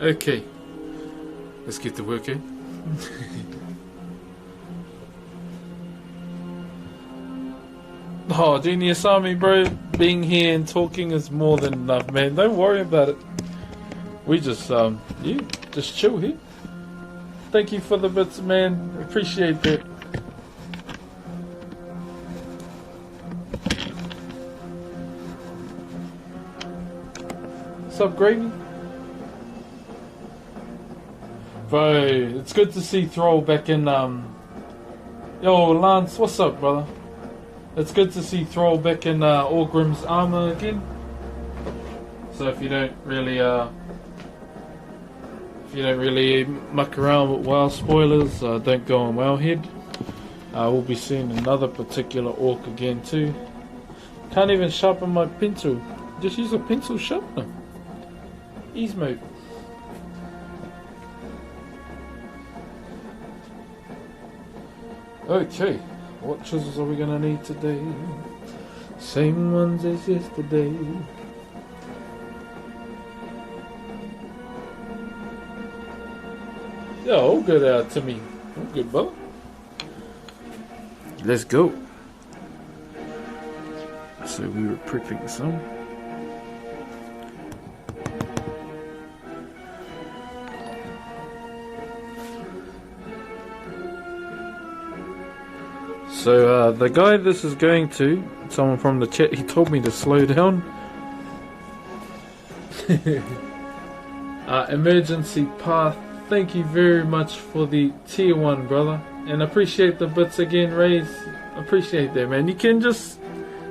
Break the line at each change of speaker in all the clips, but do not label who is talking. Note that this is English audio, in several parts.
Okay. Let's get to work, eh? Oh, Genius Army, bro. Being here and talking is more than enough, man. Don't worry about it. We just, just chill here. Thank you for the bits, man. Appreciate that. What's up, Gravy? Bro, it's good to see Thrall back in, Yo, Lance, what's up, brother? It's good to see Thrall back in, Orgrim's armor again. So if you don't really, muck around with WoW spoilers, don't go on Wowhead. We'll be seeing another particular orc again too. Can't even sharpen my pencil. Just use a pencil sharpener. Ease mode. Okay, what chisels are we gonna need today? Same ones as yesterday. Yeah, all good, Timmy. All good, brother. Let's go. So we were prepping some. So the guy this is going to, someone from the chat, he told me to slow down. Emergency path. Thank you very much for the tier 1, brother. And appreciate the bits again, Rays. Appreciate that, man. You can just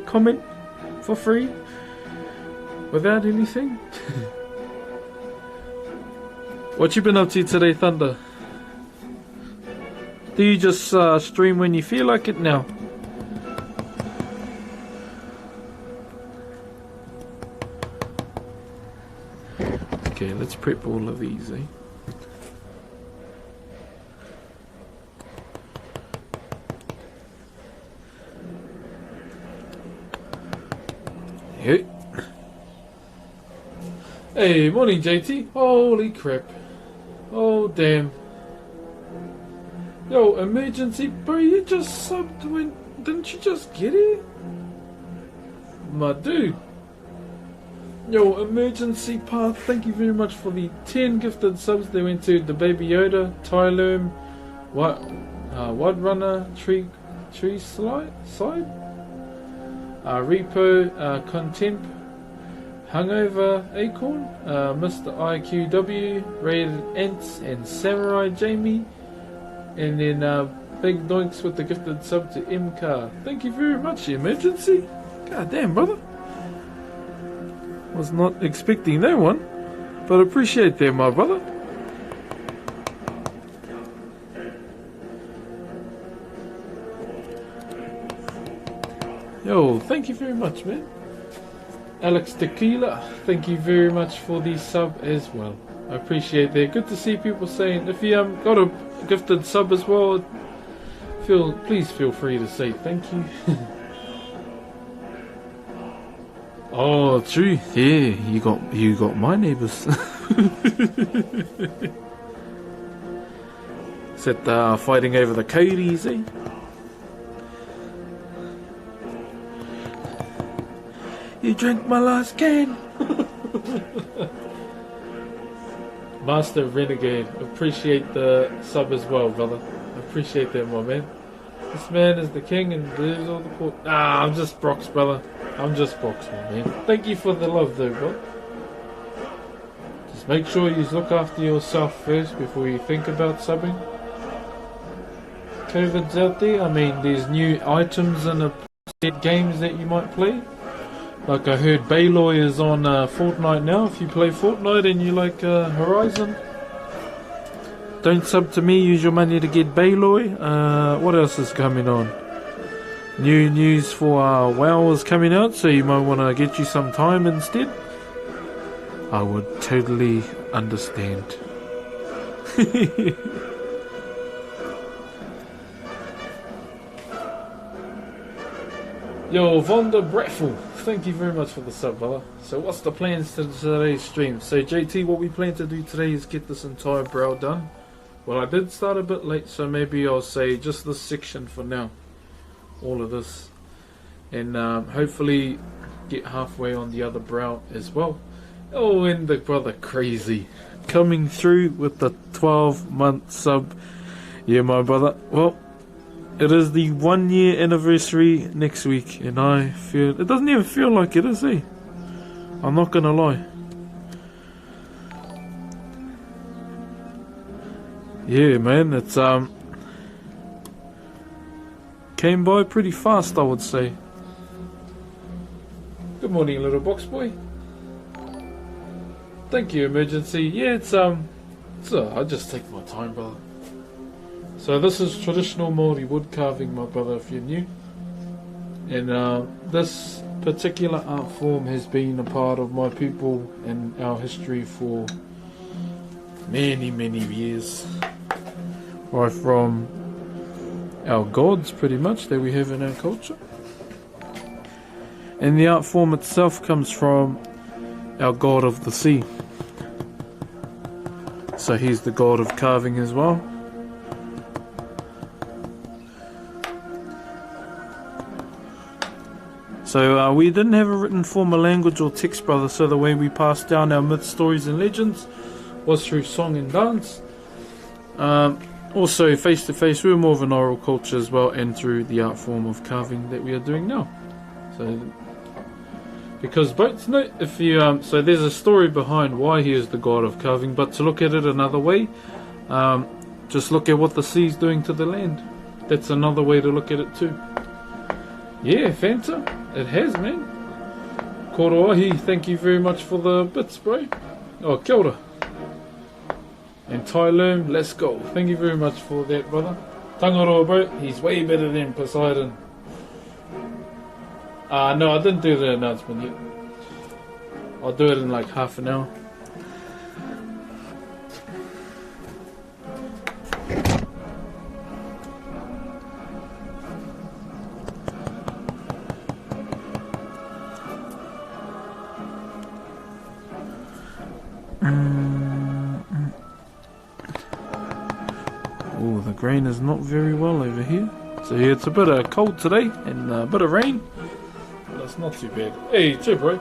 comment for free without anything. What you been up to today, Thunder? Do you just stream when you feel like it now? Okay, let's prep all of these, eh? Hey. Hey, morning JT. Holy crap. Oh damn. Yo, emergency, bro, you just subbed when... Didn't you just get it? My dude. Yo, emergency path, thank you very much for the 10 gifted subs. They went to the Baby Yoda, Tylurm, Wad Runner, Tree Side, Repo, Contemp, Hungover Acorn, Mr. IQW, Rated Ants, and Samurai Jamie. And then Big Doinks with the gifted sub to MCar. Thank you very much, Emergency. God damn, brother. Was not expecting that one, but appreciate that, my brother. Yo, thank you very much, man. Alex Tequila, thank you very much for the sub as well. I appreciate that. Good to see people saying, if you got a gifted sub as well, please feel free to say thank you. Oh, true. Yeah, you got my neighbours. Said fighting over the Cody's, eh? You drank my last can. Master Renegade, appreciate the sub as well, brother. Appreciate that, my man. This man is the king and deserves all the port. I'm just Broxh, brother. I'm just Broxh, my man. Thank you for the love, though, bro. Just make sure you look after yourself first before you think about subbing. COVID's out there. I mean, there's new items and games that you might play. Like I heard Bayloy is on Fortnite now. If you play Fortnite and you like Horizon, don't sub to me, use your money to get Bayloy. What else is coming on? New news for WoW is coming out, so you might want to get you some time instead. I would totally understand. Yo, Vonda Bratful, thank you very much for the sub, brother. So what's the plans to today's stream? So JT, what we plan to do today is get this entire brow done. Well, I did start a bit late, so maybe I'll say just this section for now. All of this. And hopefully get halfway on the other brow as well. Oh, and the brother crazy. Coming through with the 12-month sub. Yeah, my brother. Well, it is the 1 year anniversary next week, and I feel it doesn't even feel like it is, eh? I'm not gonna lie. Yeah, man, it's came by pretty fast, I would say. Good morning, little box boy. Thank you, emergency. Yeah, I just take my time, brother. So this is traditional Maori wood carving, my brother, if you're new. And this particular art form has been a part of my people and our history for many, many years. Right from our gods, pretty much, that we have in our culture. And the art form itself comes from our god of the sea. So he's the god of carving as well. So we didn't have a written form of language or text, brother, so the way we passed down our myths, stories and legends was through song and dance. Also face to face, we're more of an oral culture as well, and through the art form of carving that we are doing now. So because boats know, if you so there's a story behind why he is the god of carving, but to look at it another way, just look at what the sea's doing to the land. That's another way to look at it too. Yeah, Fanta, it has, man. Koroahi, thank you very much for the bits, bro. Oh, kia ora. And Tylum, let's go. Thank you very much for that, brother. Tangaroa, bro, he's way better than Poseidon. No, I didn't do the announcement yet. I'll do it in like half an hour. Oh, the grain is not very well over here. So yeah, it's a bit of cold today and a bit of rain. But that's not too bad. Hey, cheer, bro.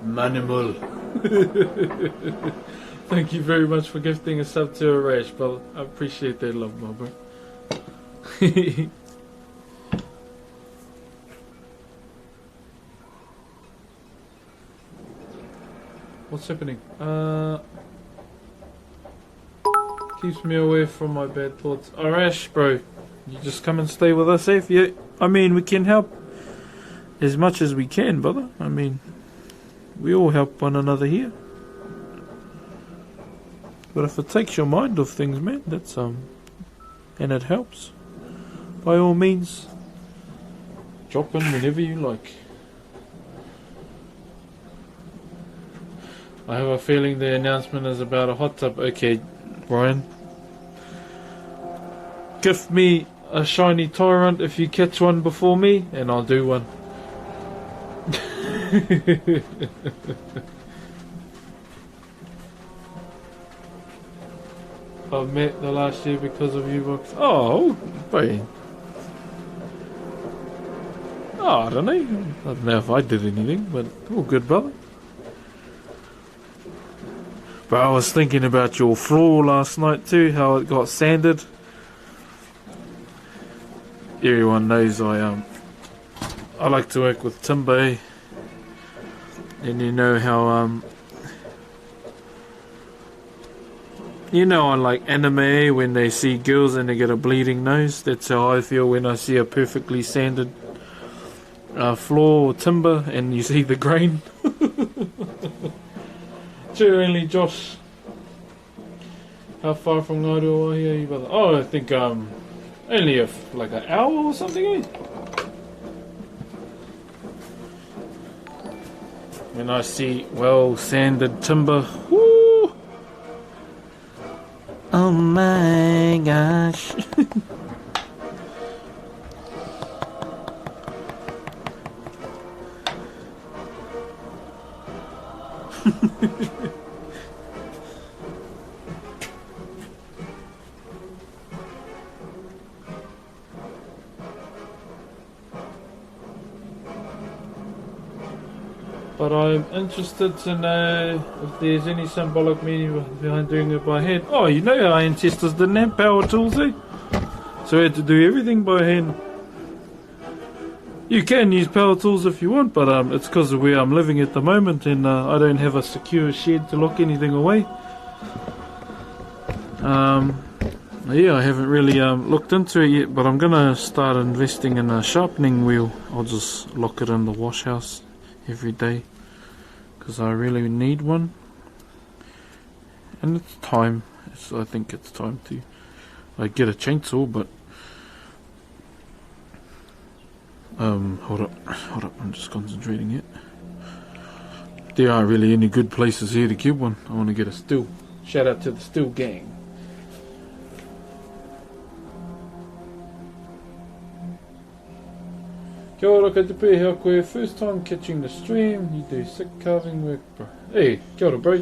Manimal. Thank you very much for gifting a sub to a rash, brother. I appreciate that love, my bro. What's happening? Keeps me away from my bad thoughts. Arash, bro, you just come and stay with us, eh? Yeah, I mean, we can help as much as we can, brother. I mean, we all help one another here. But if it takes your mind off things, man, that's and it helps. By all means, drop in whenever you like. I have a feeling the announcement is about a hot tub. Okay, Brian. Gift me a shiny tyrant if you catch one before me, and I'll do one. I've met the last year because of you, Broxh. Oh, boy. Oh, I don't know. I don't know if I did anything, but all good, brother. But I was thinking about your floor last night too, how it got sanded. Everyone knows I like to work with timber, and you know how you know on like anime when they see girls and they get a bleeding nose. That's how I feel when I see a perfectly sanded floor or timber and you see the grain. Only Josh. How far from Ngairoa are you, brother? Oh, I think only like an hour or something, eh? When I see well sanded timber, woo! Oh my gosh. But I'm interested to know if there's any symbolic meaning behind doing it by hand. Oh, you know our ancestors didn't have power tools, eh? So we had to do everything by hand. You can use power tools if you want, but it's because of where I'm living at the moment, and I don't have a secure shed to lock anything away. Yeah, I haven't really looked into it yet, but I'm gonna start investing in a sharpening wheel. I'll just lock it in the wash house every day because I really need one, and it's time. I think it's time to get a chainsaw, but hold up, I'm just concentrating it. There aren't really any good places here to get one. I want to get a still. Shout out to the still gang. Kia ora koutou, hea koe, first time catching the stream, you do sick carving work, bro. Hey, kia ora, bro.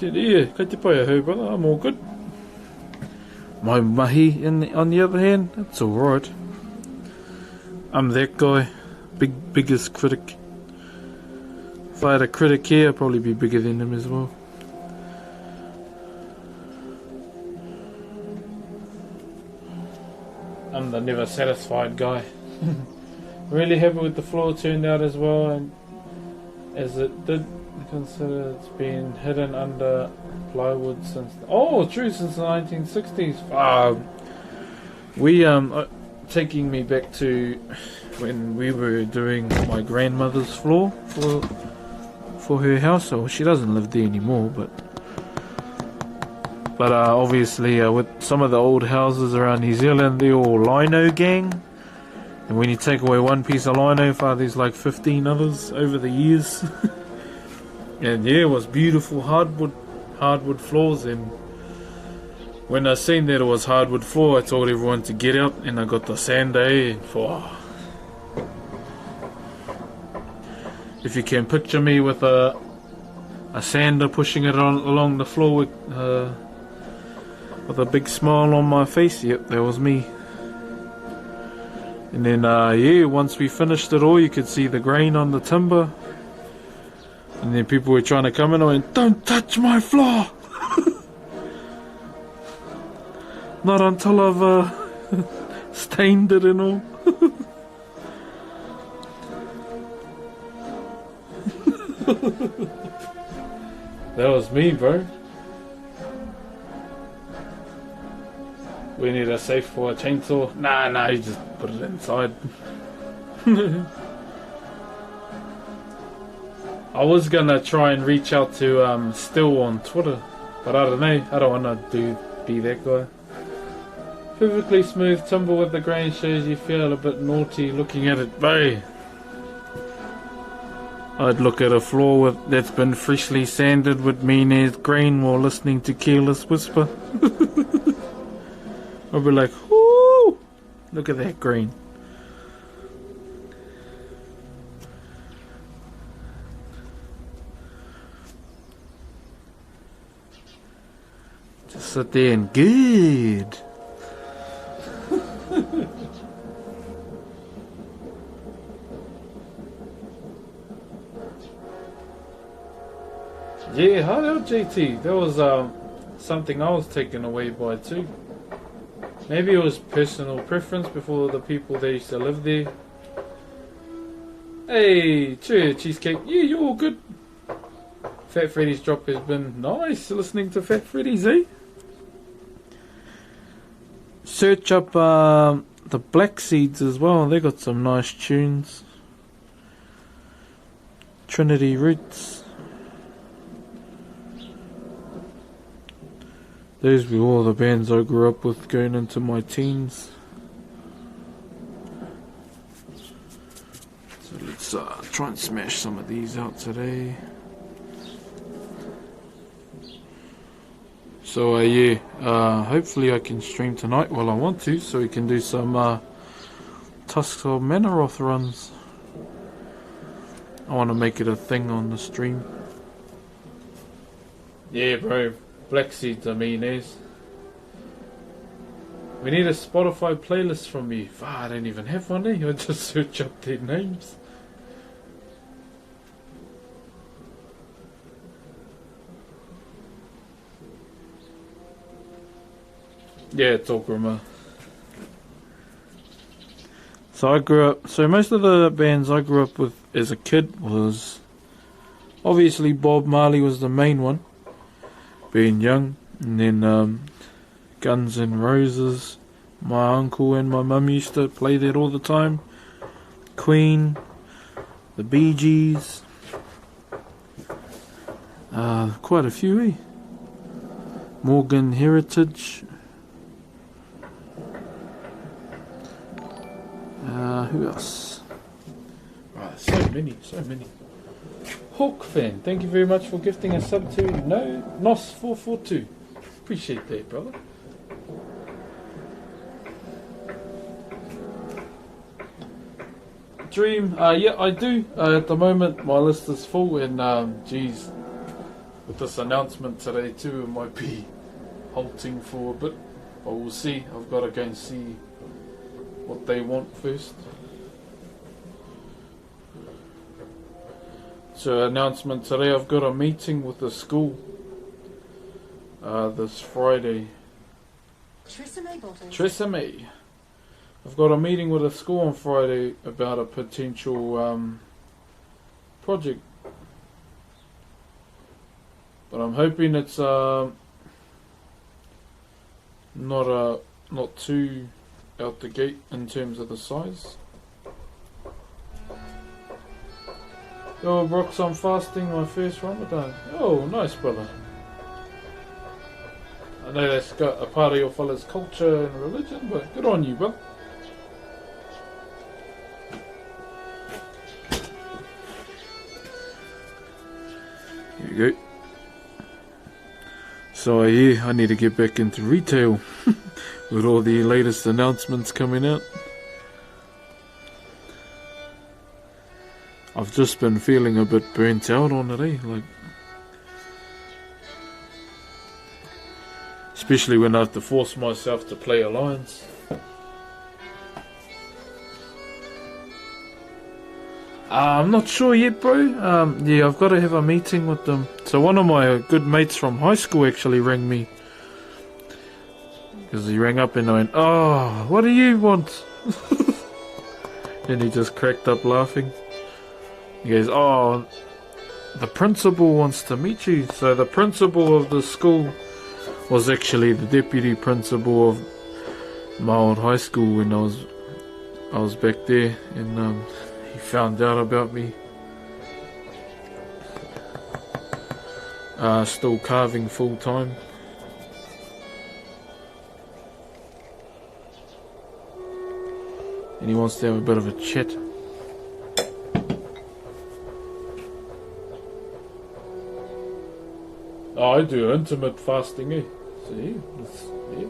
Yeah, koutou pai ahau, brother, I'm all good. My mahi, on the other hand, that's alright. I'm that guy, biggest critic. If I had a critic here, I'd probably be bigger than him as well. I'm the never satisfied guy. Really happy with the floor turned out as well, and as it did, consider it's been hidden under plywood since since the 1960s. Taking me back to when we were doing my grandmother's floor for her house. So she doesn't live there anymore, but obviously with some of the old houses around New Zealand, they're all lino gang. And when you take away one piece of lino, there's like 15 others over the years. And yeah, it was beautiful hardwood floors. And when I seen that it was hardwood floor, I told everyone to get out, and I got the sander. If you can picture me with a sander pushing it along the floor with a big smile on my face, yep, that was me. And then, once we finished it all, you could see the grain on the timber. And then people were trying to come in and I went, "Don't touch my floor!" Not until I've stained it and all. That was me, bro. We need a safe for a chainsaw. Nah, you just put it inside. I was gonna try and reach out to Still on Twitter, but I don't know. I don't want to be that guy. Perfectly smooth timber with the grain shows you feel a bit naughty looking at it, bro. I'd look at a floor that's been freshly sanded with mean as grain while listening to Careless Whisper. I'll be like, whoo! Look at that green. Just sit there and good. Yeah, hello JT. That was something I was taken away by too. Maybe it was personal preference before the people that used to live there. Hey, Chur Cheesecake, yeah, you're all good. Fat Freddy's drop has been nice listening to Fat Freddy's, eh? Search up the Black Seeds as well, they got some nice tunes. Trinity Roots. Those were all the bands I grew up with going into my teens. So let's try and smash some of these out today. So hopefully I can stream tonight. Well, I want to, so we can do some Tusks of Manaroth runs. I want to make it a thing on the stream. Yeah, bro. Black seeds are mean as. We need a Spotify playlist from you. I don't even have one, I just search up their names. Yeah, it's all grima. So most of the bands I grew up with as a kid was obviously Bob Marley was the main one, being young, and then Guns N' Roses. My uncle and my mum used to play that all the time. Queen, the Bee Gees, quite a few, eh? Morgan Heritage. Who else? Right, so many. Hawk fan, thank you very much for gifting a sub to Nos442. Appreciate that, brother. Dream, yeah, I do. At the moment, my list is full, and geez, with this announcement today too, it might be halting for a bit, but we'll see. I've got to go and see what they want first. So, announcement today, I've got a meeting with the school this Friday. Tresemme. I've got a meeting with a school on Friday about a potential project, but I'm hoping it's not too out the gate in terms of the size. Yo, Broxh, I'm fasting my first Ramadan. Oh, nice, brother. I know that's got a part of your fella's culture and religion, but good on you, brother. Here you go. So yeah, I need to get back into retail with all the latest announcements coming out. I've just been feeling a bit burnt out on it, like, especially when I have to force myself to play Alliance. I'm not sure yet, bro. Yeah, I've got to have a meeting with them. So one of my good mates from high school actually rang me, because he rang up and I went, "Oh, what do you want?" And he just cracked up laughing. He goes, "Oh, the principal wants to meet you." So the principal of the school was actually the deputy principal of my old high school when I was back there, and he found out about me still carving full time. And he wants to have a bit of a chat. Oh, I do intimate fasting, eh? See, yeah.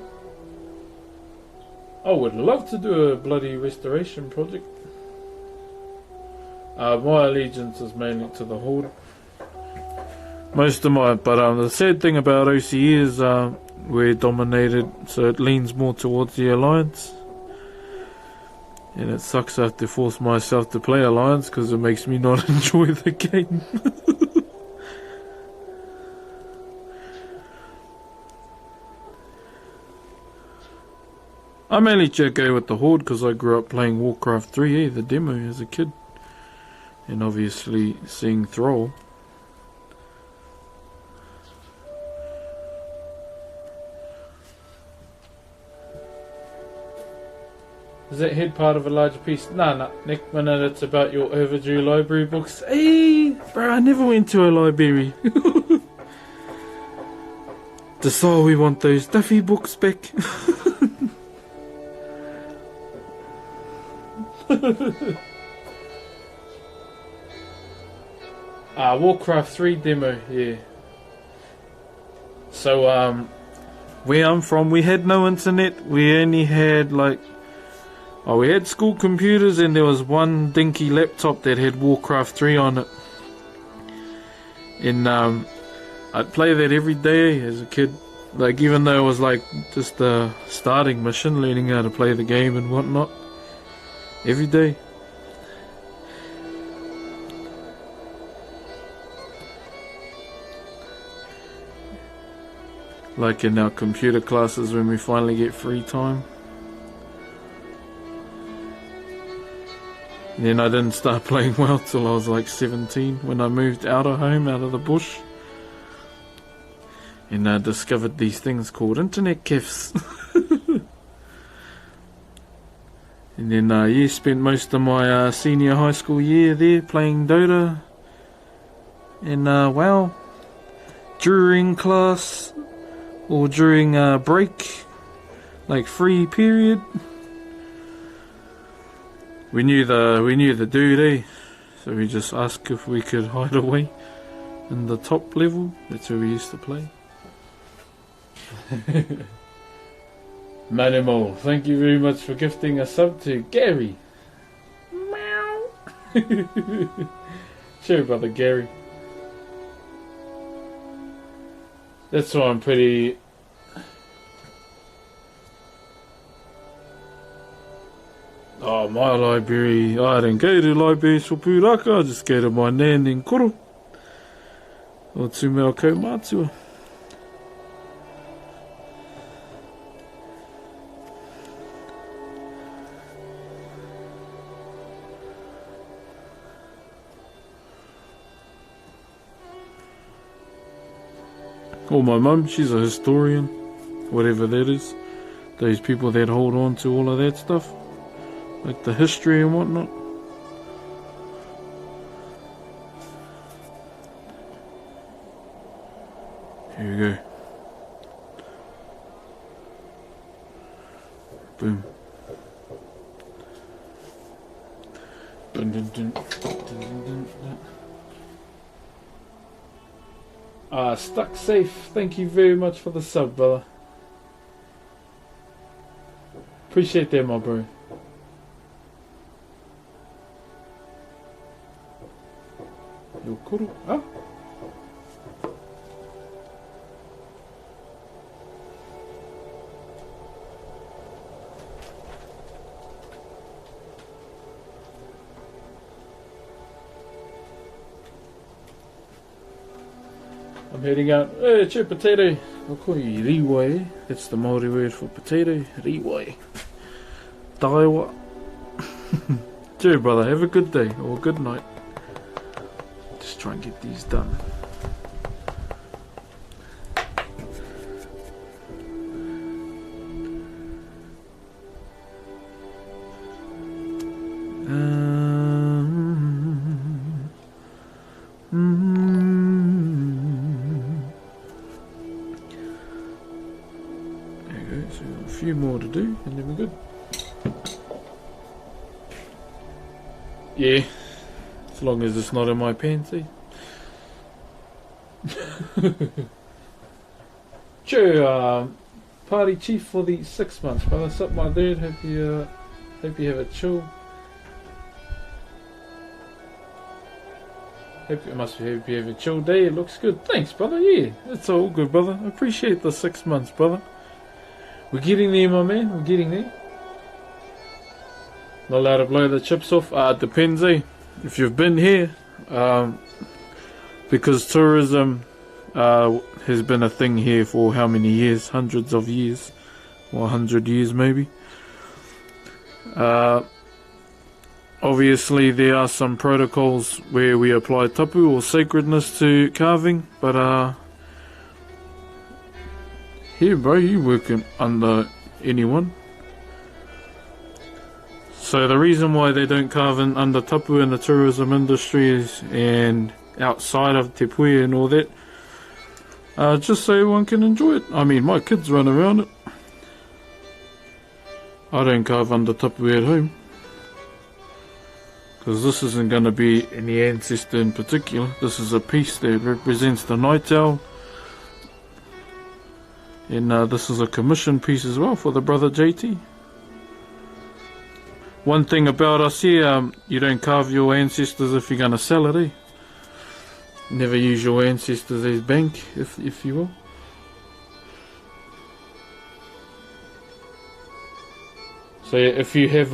I would love to do a bloody restoration project. My allegiance is mainly to the Horde. Most of my, but the sad thing about OCE is we're dominated, so it leans more towards the Alliance. And it sucks I have to force myself to play Alliance because it makes me not enjoy the game. I mainly go with the Horde because I grew up playing Warcraft 3, the demo, as a kid. And obviously seeing Thrall. Is that head part of a larger piece? Nah, next minute it's about your overdue library books. Hey, bro, I never went to a library. Decide we want those Duffy books back. Warcraft 3 demo, yeah. So, where I'm from, we had no internet. We only had we had school computers, and there was one dinky laptop that had Warcraft 3 on it. And I'd play that every day as a kid. Like, even though it was like just a starting mission, learning how to play the game and whatnot. Every day. Like in our computer classes when we finally get free time. And then I didn't start playing well till I was like 17 when I moved out of home, out of the bush. And I discovered these things called internet cafes. And then yeah, spent most of my senior high school year there playing Dota. And wow, during class or during break, like free period, we knew the dude, eh? So we just asked if we could hide away in the top level. That's where we used to play. Manimo, thank you very much for gifting a sub to Gary. Meow. Sure, brother Gary. That's why I'm pretty... Oh, my library. I didn't go to libraries for pūraka, I just go to my nan in koro. O tū mea kaumātua. Or my mum, she's a historian, whatever that is. Those people that hold on to all of that stuff, like the history and whatnot. Here we go. Boom. Dun, dun, dun, dun, dun, dun, dun. Stuck safe, thank you very much for the sub, brother. Appreciate that, my bro. Yokoro, ah? I'm heading out. Hey, Chur potato. I'll call you riwai. That's the Maori word for potato. Riwai. Taiwa. Chur, brother. Have a good day or good night. Just try and get these done. Few more to do and then we're good. Yeah, as long as it's not in my pants, eh? Sure, party chief for the 6 months, brother. What's up, my dude? Hope you have a chill. Hope you have a chill day. It looks good. Thanks, brother. Yeah, it's all good, brother. I appreciate the 6 months, brother. We're getting there, my man. We're getting there. Not allowed to blow the chips off. It depends, eh? If you've been here, because tourism has been a thing here for how many years? Hundreds of years, or 100 years maybe. Obviously, there are some protocols where we apply tapu or sacredness to carving, but here, bro, you working under anyone. So the reason why they don't carve in under tapu in the tourism industry is, and outside of te puia and all that, just so everyone can enjoy it. I mean, my kids run around it. I don't carve under tapu at home, because this isn't going to be any ancestor in particular. This is a piece that represents the night owl. And this is a commission piece as well for the brother JT. One thing about us here, you don't carve your ancestors if you're going to sell it, eh? Never use your ancestors as bank, if you will. So if you have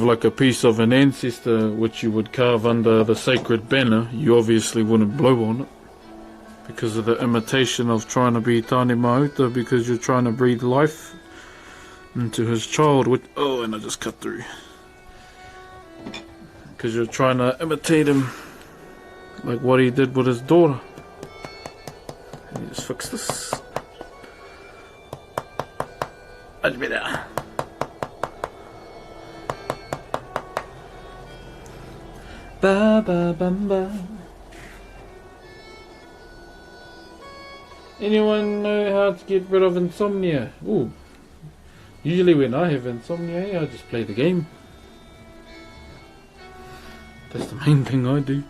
like a piece of an ancestor which you would carve under the sacred banner, you obviously wouldn't blow on it because of the imitation of trying to be Tāne Mahuta, because you're trying to breathe life into his child. Oh, and I just cut through. Because you're trying to imitate him, like what he did with his daughter. Let me just fix this. Much better. Ba ba bum ba. Anyone know how to get rid of insomnia? Ooh. Usually when I have insomnia, I just play the game. That's the main thing I do.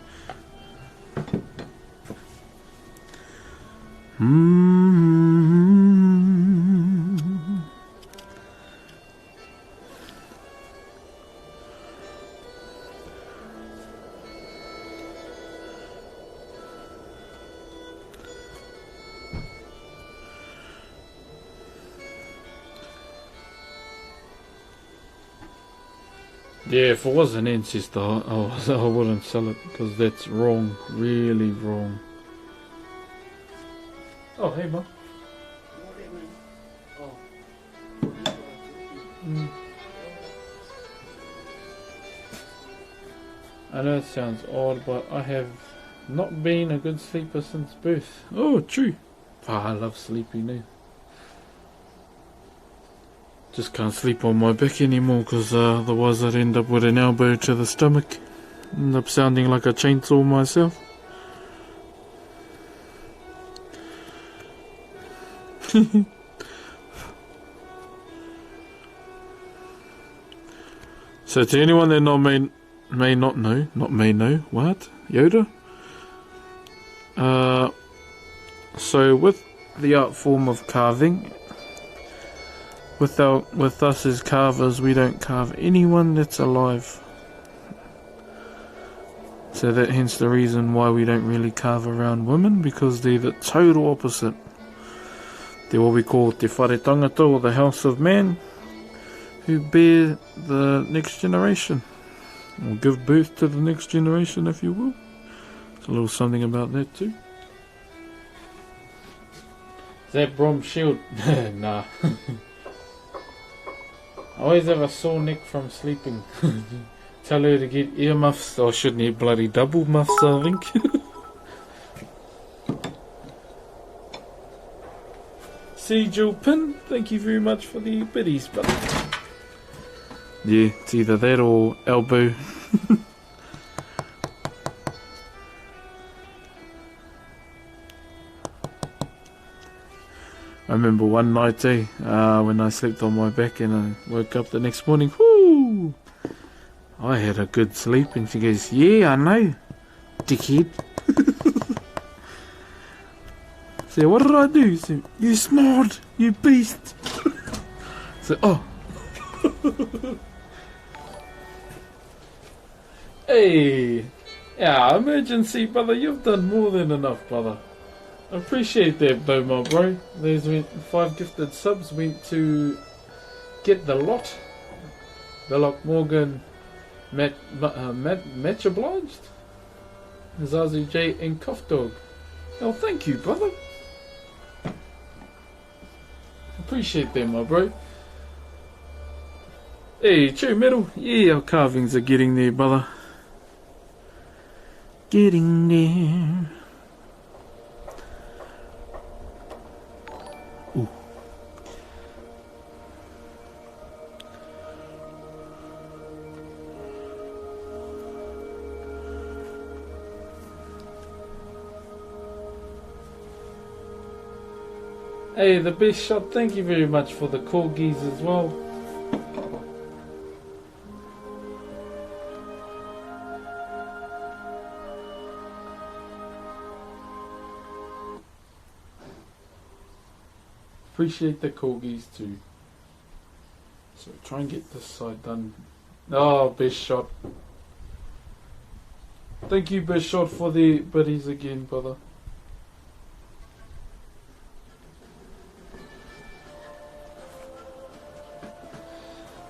Yeah, if it was an ancestor, I wouldn't sell it, because that's wrong, really wrong. Oh, hey, Mum. I know it sounds odd, but I have not been a good sleeper since birth. Oh, true. I love sleeping now. Just can't sleep on my back anymore, because otherwise I'd end up with an elbow to the stomach. End up sounding like a chainsaw myself. So to anyone that may not know, what? Yoda? So with the art form of carving, with us as carvers, we don't carve anyone that's alive. So that hence the reason why we don't really carve around women, because they're the total opposite. They're what we call te whare tangata, or the house of man, who bear the next generation, or give birth to the next generation, if you will. There's a little something about that too. Is that Brom shield? Nah. I always have a sore neck from sleeping. Tell her to get earmuffs, or shouldn't he bloody double muffs, I think. See, Jill Pin, thank you very much for the biddies, but yeah, it's either that or elbow. I remember one night, when I slept on my back and I woke up the next morning, whoo! I had a good sleep, and she goes, yeah, I know, dickhead. So what did I do? So, you snored, you beast. So, oh. Hey, yeah, emergency, brother, you've done more than enough, brother. I appreciate that though, my bro. Those 5 gifted subs went to Get the Lot, Belloc Morgan, Match Obliged, Zazu J, and Cough Dog. Oh, thank you, brother. Appreciate that, my bro. Hey, Chur Metal. Yeah, our carvings are getting there, brother. Getting there. Ooh. Hey, the best shot, thank you very much for the corgis as well. Appreciate the corgis too. So try and get this side done. Oh, best shot. Thank you, Best Shot, for the biddies again, brother.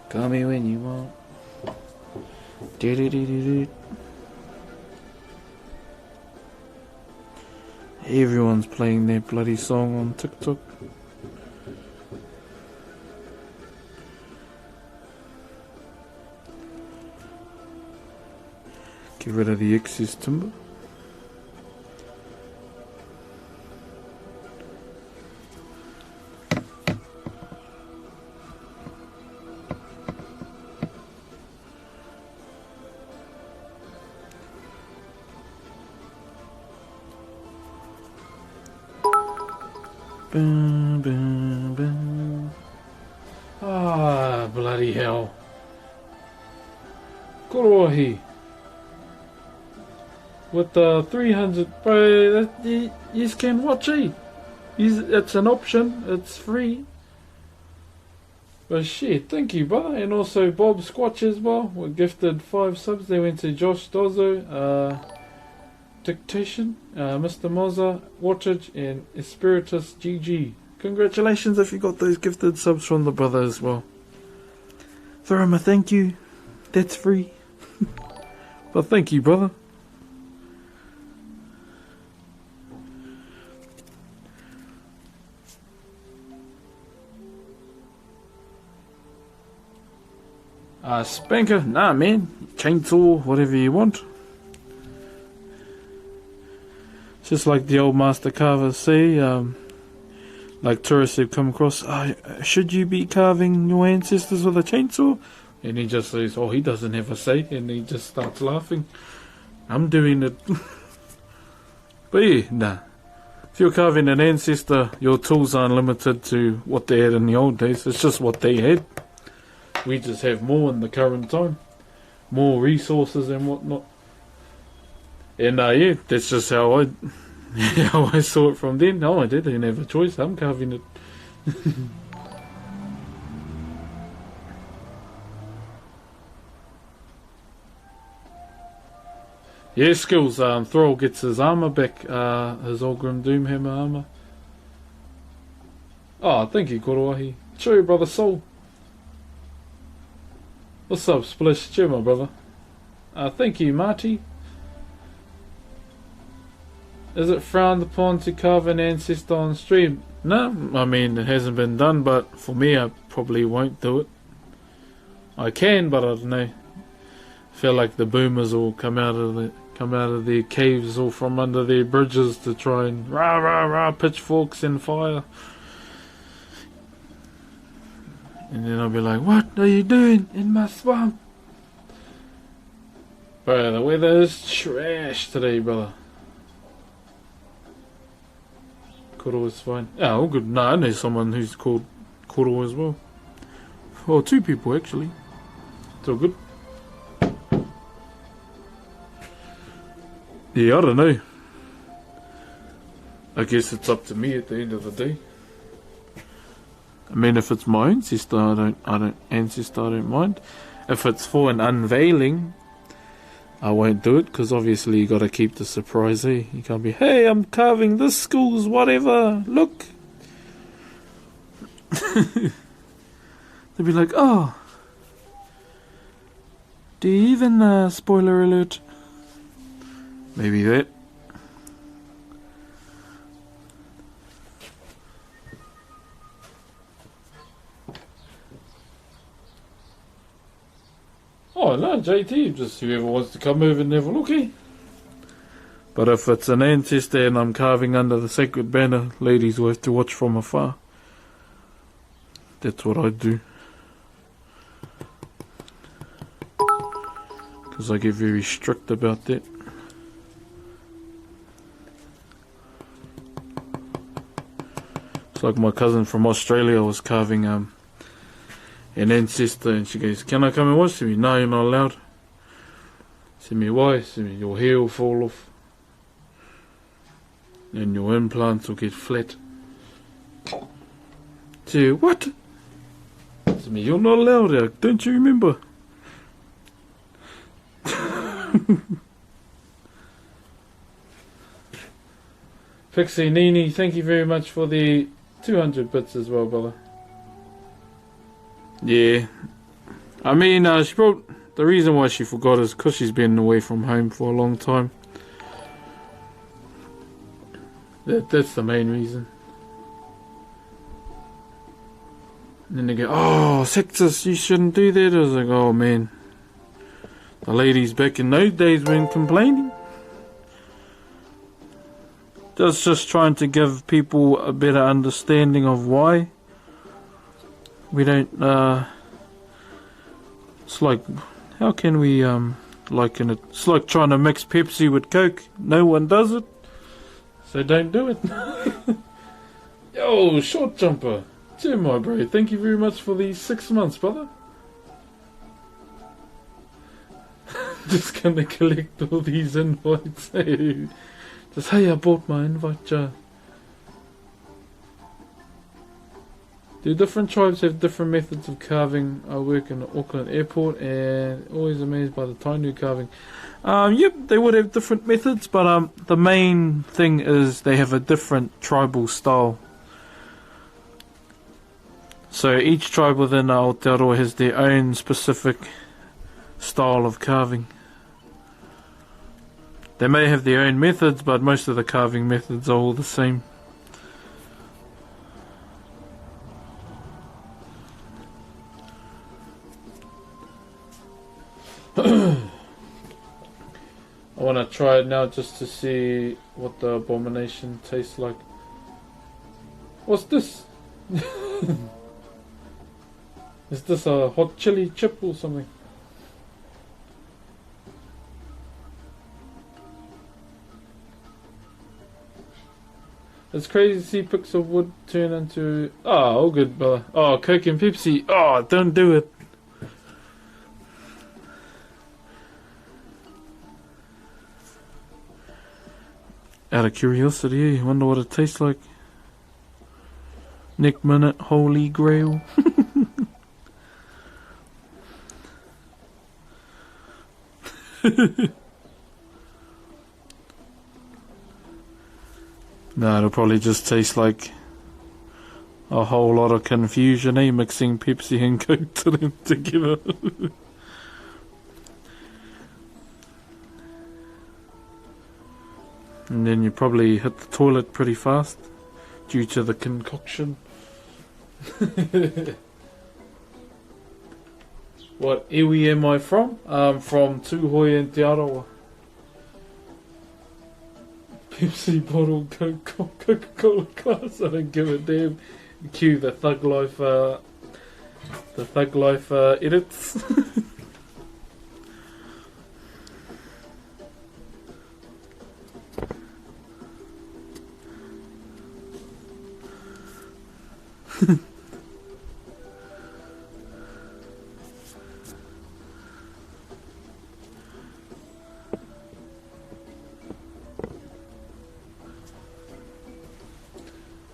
Call me when you want. Do-do-do-do-do. Everyone's playing their bloody song on TikTok. Get rid of the excess timber. Boom, boom, boom. Ah, bloody hell. Korohi. With the 300, bro, you can watch it. It's an option, it's free. But shit, thank you, brother. And also Bob Squatch as well. We're gifted 5 subs. They went to Josh Dozo, Dictation, Mr. Moza, Wattage, and Espiritus GG. Congratulations if you got those gifted subs from the brother as well. Throw him a thank you. That's free. But thank you, brother. Spanker, nah man, chainsaw, whatever you want. Just like the old master carvers say, like tourists have come across, should you be carving your ancestors with a chainsaw? And he just says, oh, he doesn't have a say, and he just starts laughing. I'm doing it. But yeah, nah. If you're carving an ancestor, your tools aren't limited to what they had in the old days, it's just what they had. We just have more in the current time. More resources and whatnot. And yeah, that's just how I saw it from then. No, I didn't have a choice. I'm carving it. Yeah, skills. Thrall gets his armor back. His Ogrim Doomhammer armor. Oh, thank you, Koroahi. True, brother Soul. What's up, Splish? Cheer, my brother. Thank you, Marty. Is it frowned upon to carve an ancestor on stream? No, I mean, it hasn't been done, but for me, I probably won't do it. I can, but I don't know. I feel like the boomers will come out of their caves or from under their bridges to try and rah rah rah pitchforks and fire. And then I'll be like, what are you doing in my swamp? Bro, the weather is trash today, brother. Koro is fine. Yeah, all good. Nah, I know someone who's called Koro as well. Well, 2 people actually. It's all good. Yeah, I don't know. I guess it's up to me at the end of the day. I mean, if it's my ancestor, I don't mind. If it's for an unveiling, I won't do it, because obviously you got to keep the surprise, eh? You can't be, hey, I'm carving this school's whatever, look. They'll be like, oh, do you even, spoiler alert? Maybe that. Oh no, JT, just whoever wants to come over and have a look, eh? But if it's an ancestor and I'm carving under the sacred banner, ladies will have to watch from afar. That's what I do. Because I get very strict about that. It's like my cousin from Australia was carving an ancestor, and she goes, can I come and watch me? No, you're not allowed. Said me, why? Said me, your hair will fall off and your implants will get flat. Said, what? Said me, you're not allowed, don't you remember? Pixie Nini, thank you very much for the 200 bits as well, brother. Yeah. I mean, she brought... The reason why she forgot is because she's been away from home for a long time. That's the main reason. And then they go, oh, Sextus, you shouldn't do that. I was like, oh man. The ladies back in those days weren't complaining. Just trying to give people a better understanding of why we don't, it's like, how can we, liken it? It's like trying to mix Pepsi with Coke. No one does it, so don't do it. Yo, Short Jumper. Jim, my bro, thank you very much for these 6 months, brother. Just gonna collect all these invites. Just, hey, I bought my invite jar. Do different tribes have different methods of carving? I work in the Auckland airport and always amazed by the Tainu carving. Yep, they would have different methods, but the main thing is they have a different tribal style. So each tribe within Aotearoa has their own specific style of carving. They may have their own methods, but most of the carving methods are all the same. I want to try it now just to see what the abomination tastes like. What's this? Is this a hot chili chip or something? It's crazy to see picks of wood turn into... Oh, all good, brother. Oh, Coke and Pepsi. Oh, don't do it. Out of curiosity, I wonder what it tastes like. Nick Minute, Holy Grail. No, it'll probably just taste like a whole lot of confusion, mixing Pepsi and Coke together. And then you probably hit the toilet pretty fast due to the concoction. What iwi am I from? I'm from Tūhoe in Te Arawa. Pepsi bottle, Coca-Cola glass. I don't give a damn. Cue the Thug Life, edits.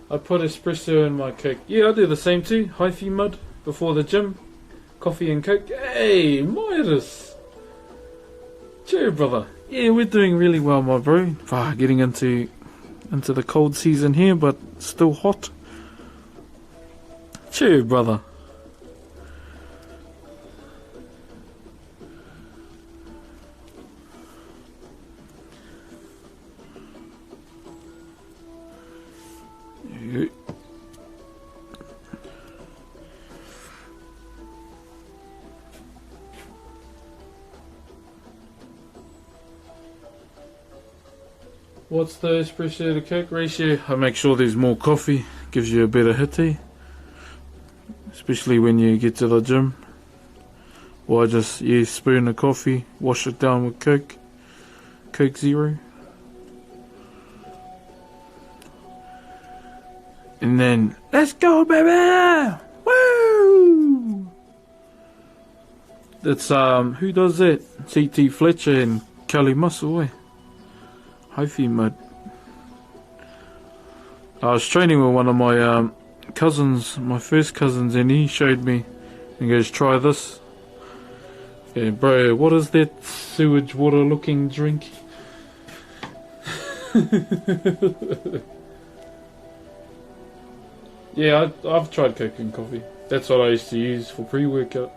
I put espresso in my Coke. Yeah, I do the same too. Hyphy mud before the gym. Coffee and Coke. Hey, Midas. Cheer, brother. Yeah, we're doing really well, my bro. Getting into the cold season here, but still hot. Cheer, brother. What's the espresso to Coke ratio? I make sure there's more coffee, gives you a better hit, especially when you get to the gym. Or I just spoon of coffee, wash it down with Coke Zero, and then let's go, baby! Woo! That's who does that? CT Fletcher and Kelly Muscle, Hyphy mud. I was training with one of my cousins, my first cousins, and he showed me and goes, try this. Yeah, bro, what is that sewage water looking drink? Yeah, I've tried coconut coffee. That's what I used to use for pre-workout.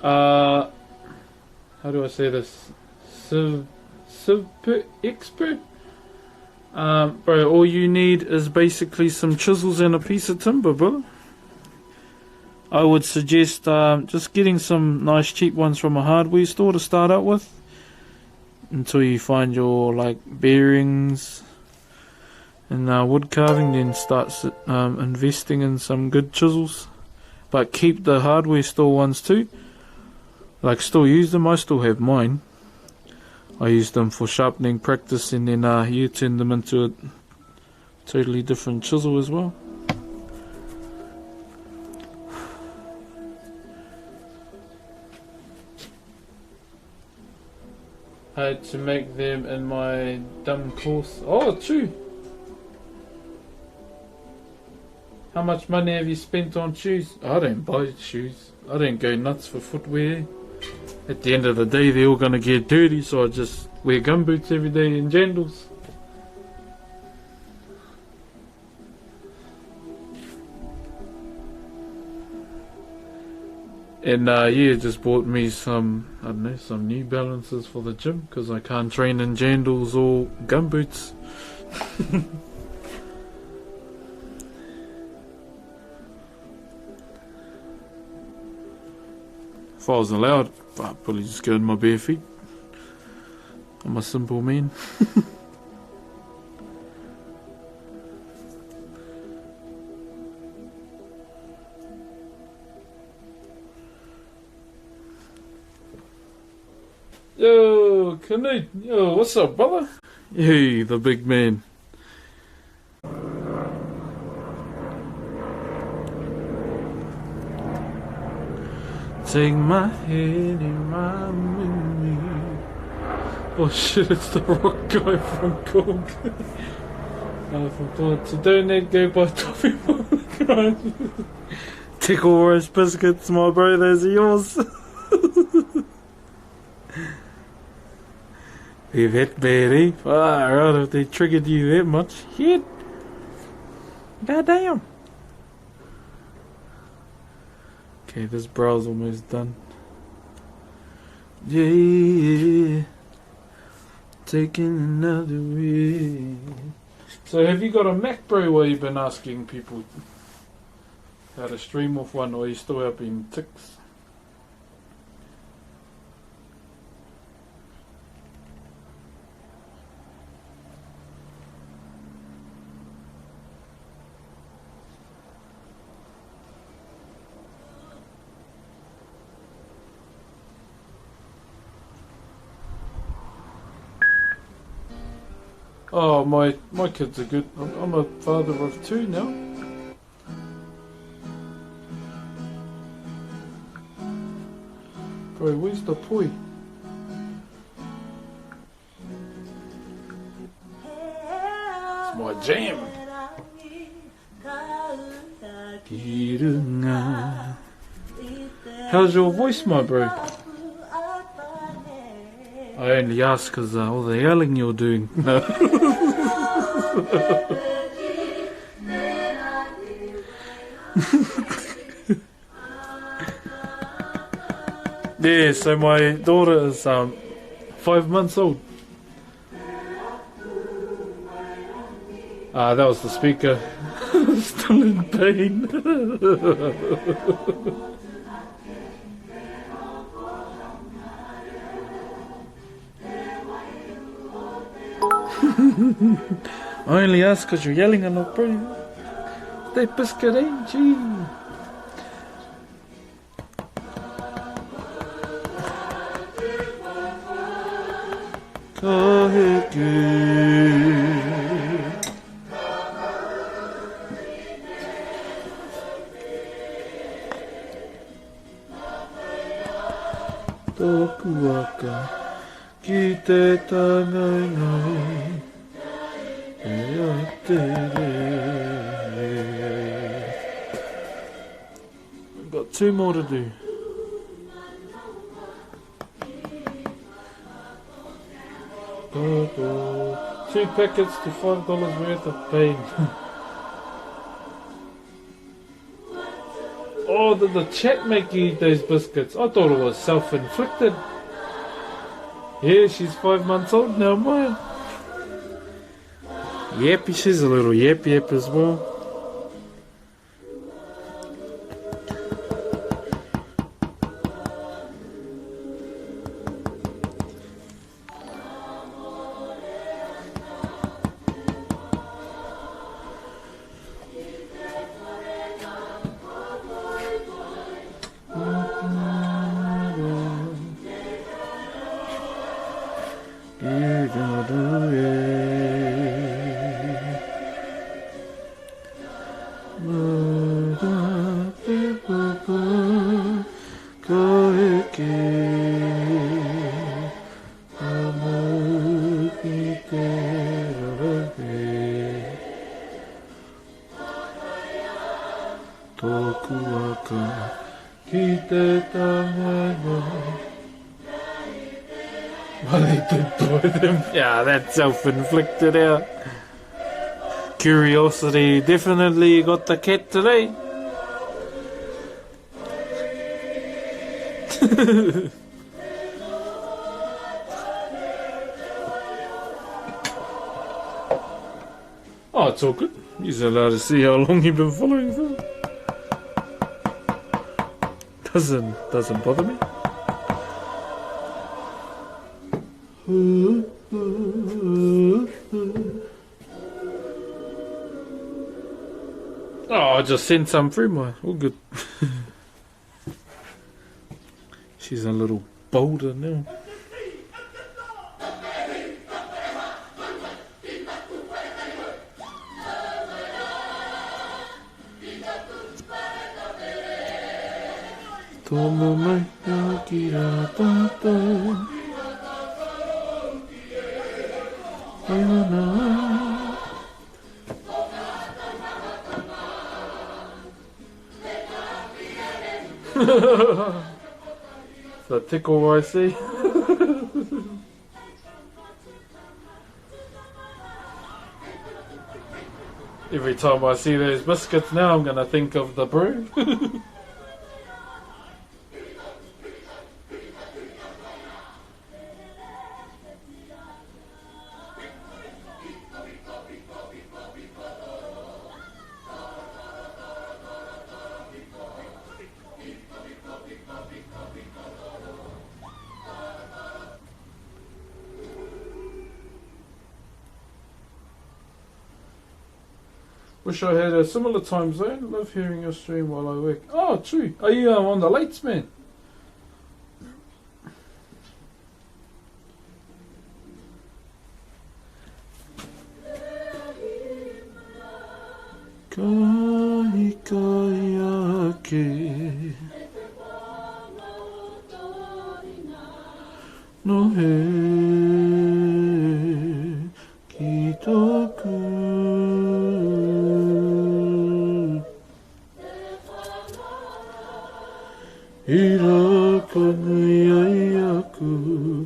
How do I say this? Super expert? Bro, all you need is basically some chisels and a piece of timber, bro. I would suggest just getting some nice cheap ones from a hardware store to start out with, until you find your like bearings and wood carving. Then start investing in some good chisels, but keep the hardware store ones too. Like, still use them. I still have mine. I use them for sharpening practice, and then you turn them into a totally different chisel as well. I had to make them in my dumb course. Oh, true. How much money have you spent on shoes? I don't buy shoes. I don't go nuts for footwear. At the end of the day, they're all going to get dirty, so I just wear gumboots every day and jandals. And yeah, just bought me some, I don't know, some New Balances for the gym, because I can't train in jandals or gumboots. If I was allowed, I'd probably just go in my bare feet. I'm a simple man. Yo, Canute. Yo, what's up, brother? Hey, the big man. Take my hand and ride with me. Oh shit, it's the rock guy from Cork. I forgot to donate, go buy toffee for Tickle roast biscuits, my bro, those are yours. We've hit Betty. Alright, if they triggered you that much. Shit. Goddamn. Okay, this brow's almost done. Yeah. Taking another way. So have you got a Mac, bro, where you've been asking people how to stream off one, or are you still up in ticks? Oh, my kids are good. I'm a father of two now. Bro, where's the poi? It's my jam. How's your voice, my bro? I only ask because all the yelling you're doing. No. Yeah, so my daughter is 5 months old. That was the speaker. Still in pain. I only ask because you're yelling a lot, bro. Stay biscuit, eh? Gee. Toku waka ki te tangai ngai e a te re. I've got 2 more to do. 2 packets to $5 worth of pain. Oh, did the chat make you eat those biscuits? I thought it was self-inflicted. Yeah, she's 5 months old now, Maya. Yappy, she's a little yap as well. Yeah, that's self-inflicted out. Curiosity definitely got the cat today. Oh, it's all good. You're allowed to see how long you've been following for. Doesn't bother me. Oh, I just sent some through my. All good. She's a little bolder now. Tomo mai no kira tata. The tickle I see. Every time I see those biscuits now, I'm gonna think of the brew. Wish I had a similar time zone. Love hearing your stream while I work. Oh, true. Are you on the lates, man? Kai kai ake no he kitoku. Ira pagyayaku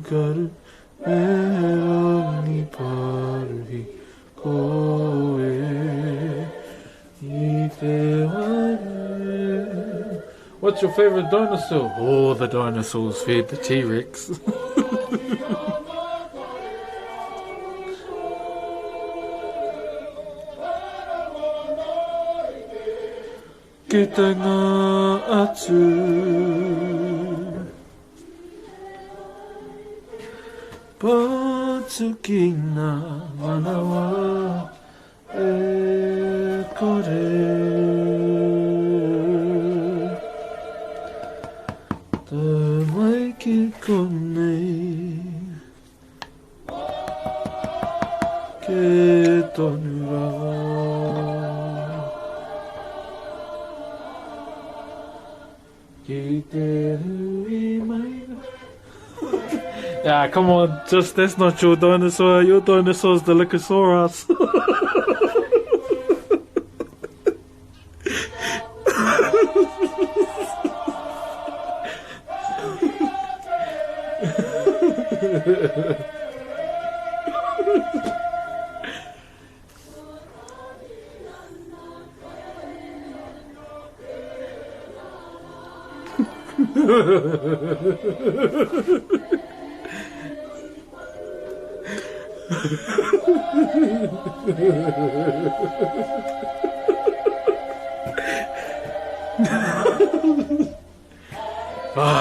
garu merani parhi koe ite ware. What's your favorite dinosaur? Oh, the dinosaurs fed the T-Rex. Kita nga atsu Patsuki na mana wa e kore Tamai ki konei Ke tonura Yeah, come on, just that's not your dinosaur. Your dinosaur's the Lycosaurus.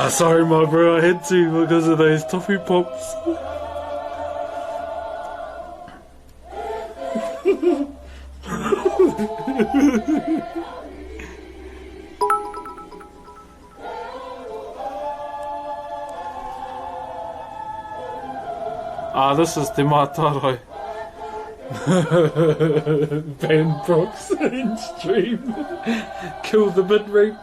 Sorry, my bro, I had to because of those toffee pops. This is Te Mātarai. Ban Broxh in stream. Kill the bit rate.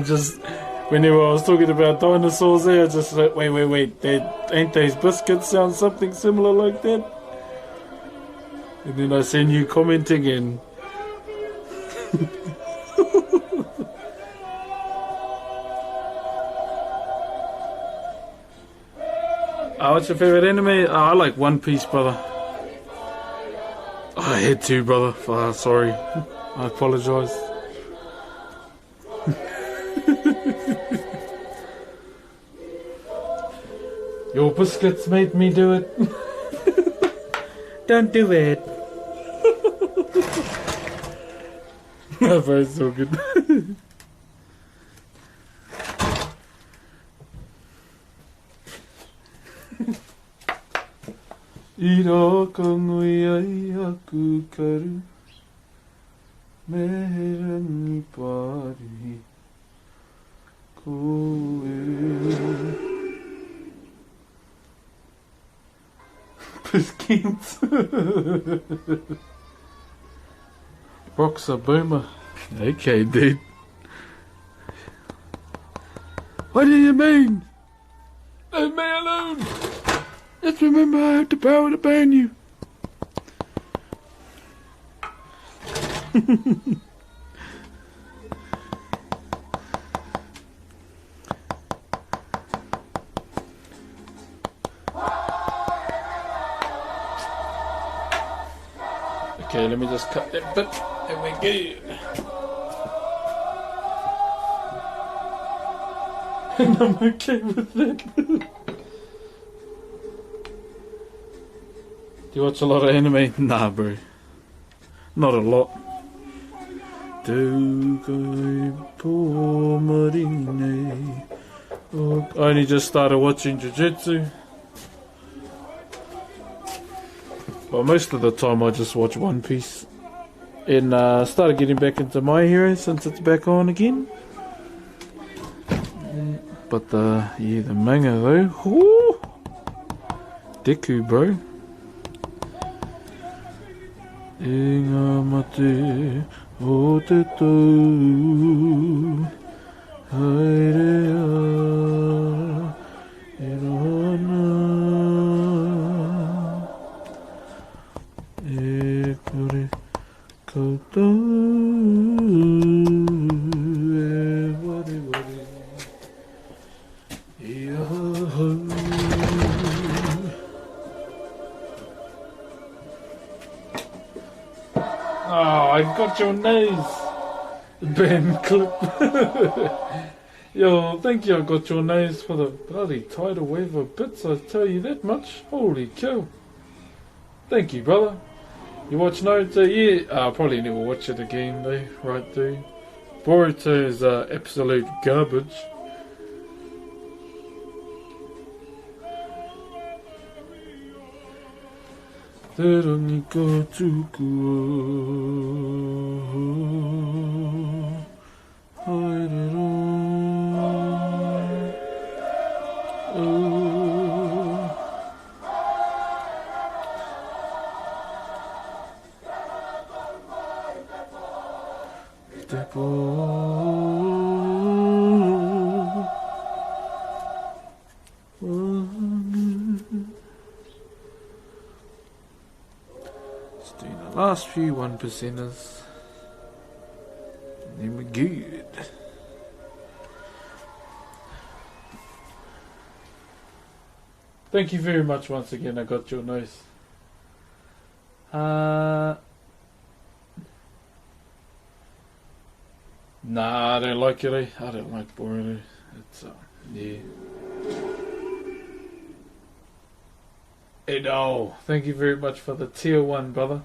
Just whenever I was talking about dinosaurs there, I just like, wait, ain't those biscuits sound something similar like that? And then I seen you commenting and what's your favourite anime? I like One Piece, brother. I had to, brother. Sorry. I apologise. Your biscuits made me do it. Don't do it. That was so good. Ira ka ngui ai aku karu Meherangi pari koe Biscuits. Broxh a boomer. Okay, dude. What do you mean? Leave me alone. Just remember I have the power to ban you. Okay, let me just cut that bit. There we go. And I'm okay with that. Do you watch a lot of anime? Nah, bro. Not a lot. I only just started watching Jiu-Jitsu. Well, most of the time I just watch One Piece. And started getting back into My Hero since it's back on again. But the manga though. Whoo! Deku, bro. Inga mate o te tau Haerea e rohana E kore koutou E ware ware Ia hau Oh, I got your nose, Ben Clip. Yo, thank you, I got your nose for the bloody tidal wave of bits, I tell you that much. Holy cow. Thank you, brother. You watch Naruto? Yeah, I'll probably never watch it again, though, right through. Boruto is absolute garbage. Terangi ka tuku o haerero te po last few 1%ers, and then we're good. Thank you very much once again. I got your nose. Nah, I don't like it. I don't like boring. It's yeah. Hey, oh, thank you very much for the tier 1, brother.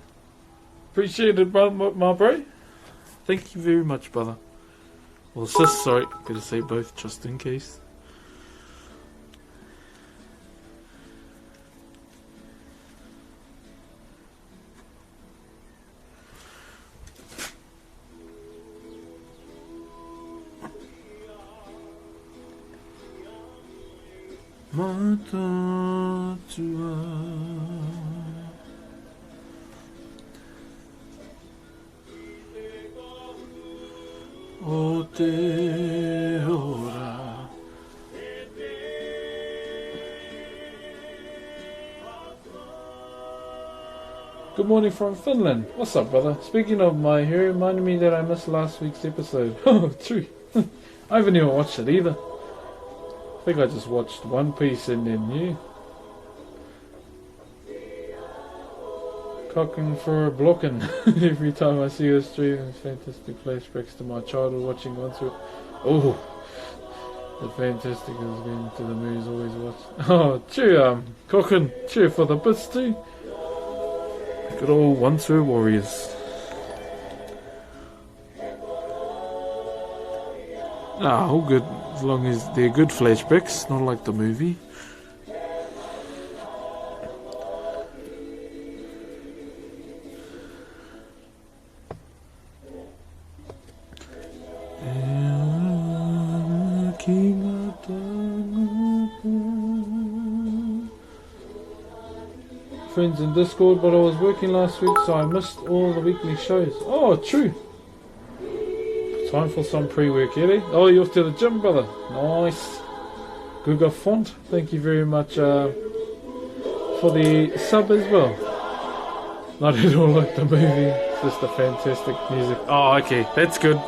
Appreciate it, brother, my bro. Thank you very much, brother. Well, sis, sorry, gotta say both just in case. Matatua o te ora. Good morning from Finland. What's up, brother? Speaking of my hair, reminded me that I missed last week's episode. Oh, true. I haven't even watched it either. I think I just watched One Piece and then yeah. Cocking for a blocking. Every time I see a stream, fantastic flashbacks to my childhood watching one through. Oh, the fantastic is going to the movies always watch. Oh, cheer, cocking, cheer for the bits too. Good old one through warriors. Ah, all good. As long as they're good flashbacks, not like the movie. Friends in Discord, but I was working last week, so I missed all the weekly shows. Oh, true. Time for some pre-work, eh? Oh, you're off to the gym, brother. Nice. Guga Font, thank you very much for the sub as well. Not at all like the movie, it's just the fantastic music. Oh, okay, that's good.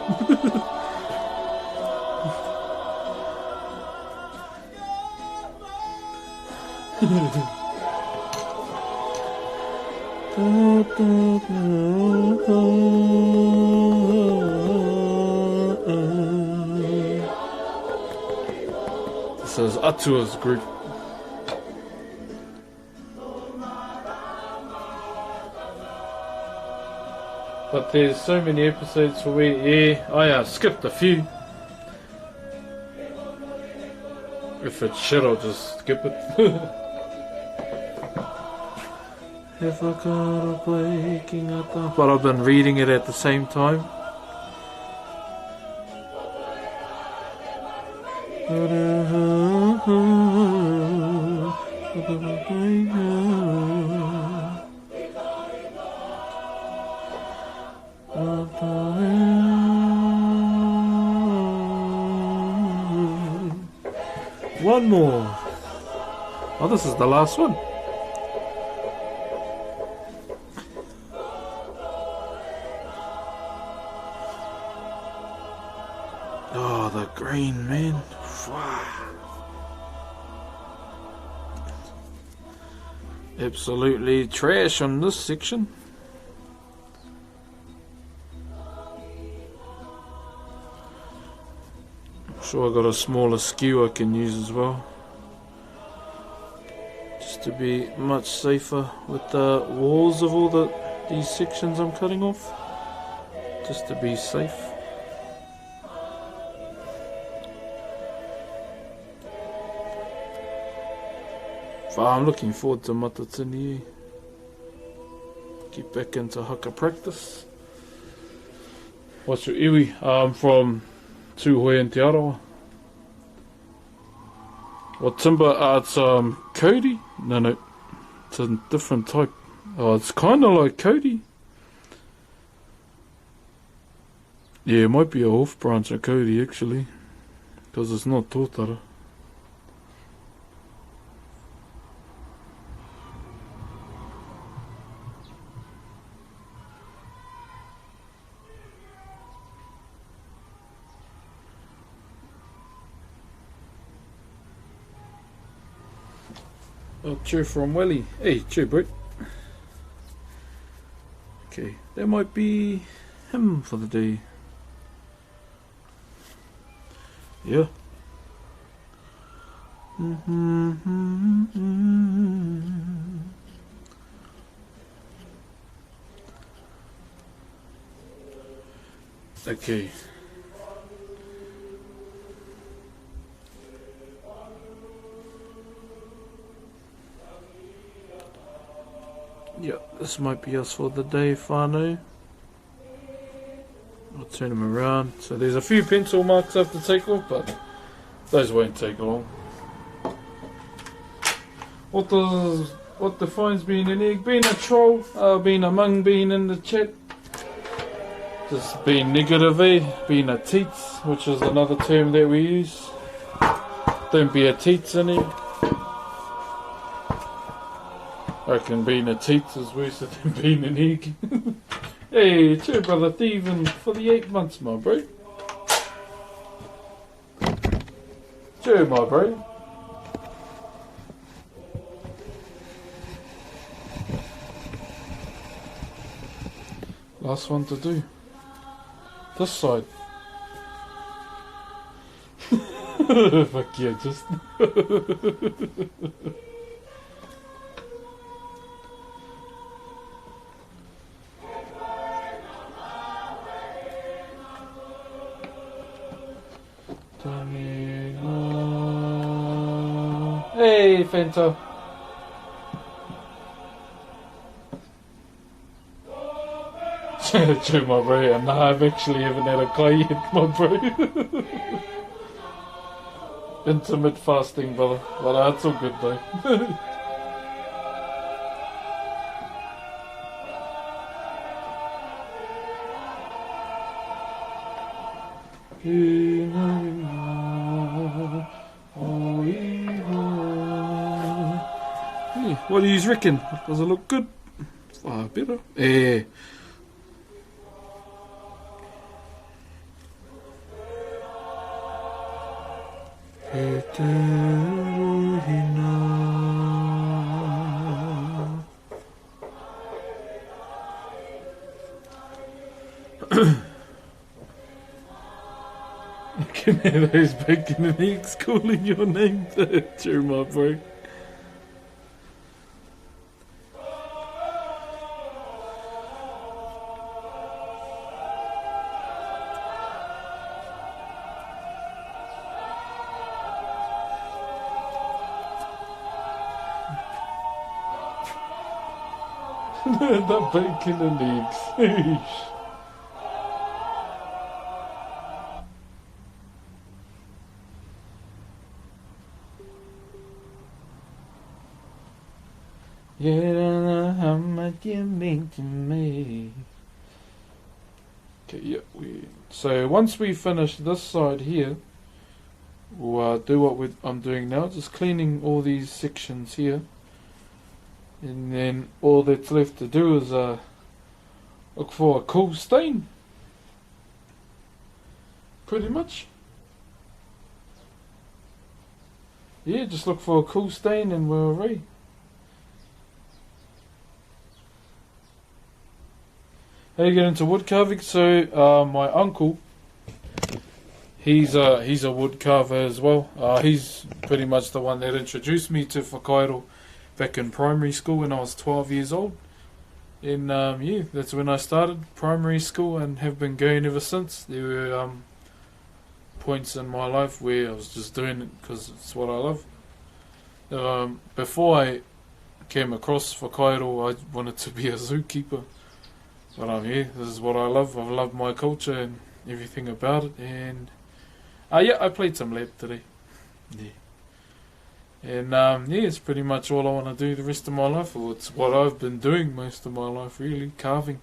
This is Atua's group. But there's so many episodes for me. Yeah, I skipped a few. If it's shit, I'll just skip it. If I got up waking up, but I've been reading it at the same time. One more. Oh, this is the last one. Oh, the green, man. Absolutely trash on this section. I'm sure I got a smaller skew I can use as well, just to be much safer with the walls of all these sections I'm cutting off, just to be safe. I'm looking forward to Matatini. Get back into haka practice. What's your iwi? I'm from Tūhoe in Te Arawa. What timber? It's Cody? No, it's a different type. Oh, it's kind of like Cody. Yeah, it might be a off branch of Cody actually, because it's not tōtara. Oh, Chur from Welly. Hey, Chur, bro. Okay, that might be him for the day. Yeah. Okay. Yeah, this might be us for the day, Whānau. I'll turn them around. So there's a few pencil marks I have to take off, but those won't take long. What defines being an egg? Being a troll, being a mung, being in the chat. Just being negative, being a teats, which is another term that we use. Don't be a teats in it. I reckon being a teats is worse than being an egg. Hey, cheer brother thieving for the 8 months, my bro. Cheer, my bro. Last one to do. This side. Fuck yeah, just. Hey, Fanta. True, my bro. And I've actually haven't had a guy yet, my bro. Intermittent fasting, brother. But that's all good, though. What do you reckon? Does it look good? Better. Eh. Can hear those bacon and eggs calling your name. True, my bro. The bacon and eggs. You don't know how much you mean to me. Okay, yeah, so once we finish this side here, we'll do what I'm doing now, just cleaning all these sections here. And then all that's left to do is look for a cool stain. Pretty much. Yeah, just look for a cool stain and we're ready. How do you get into wood carving? So my uncle, he's a wood carver as well. He's pretty much the one that introduced me to Whakairo back in primary school when I was 12 years old. And yeah, that's when I started primary school and have been going ever since. There were points in my life where I was just doing it because it's what I love. Before I came across Whakairo, I wanted to be a zookeeper. But yeah, this is what I love. I love my culture and everything about it. And yeah, I played some lab today. Yeah. And yeah, it's pretty much all I want to do the rest of my life. Or it's what I've been doing most of my life, really, carving.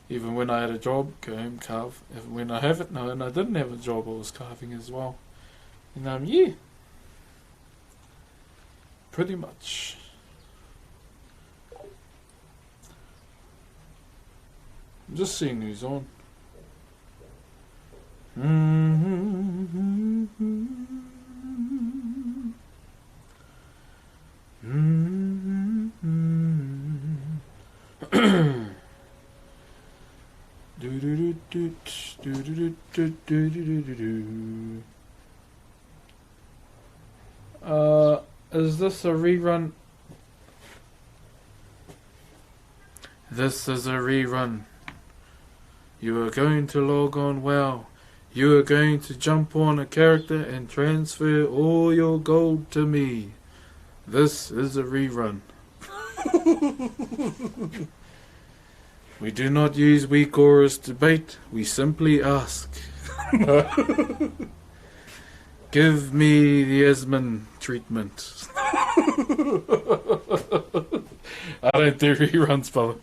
Even when I had a job, go home, carve. Even when I haven't, no, and I didn't have a job, I was carving as well. And yeah, pretty much. I'm just seeing who's on. Mm-hmm. Do do do do do. Is this a rerun? This is a rerun. You are going to log on well. You are going to jump on a character and transfer all your gold to me. This is a rerun. We do not use weak auras to bait. We simply ask. Give me the Esmond treatment. I don't do reruns, brother.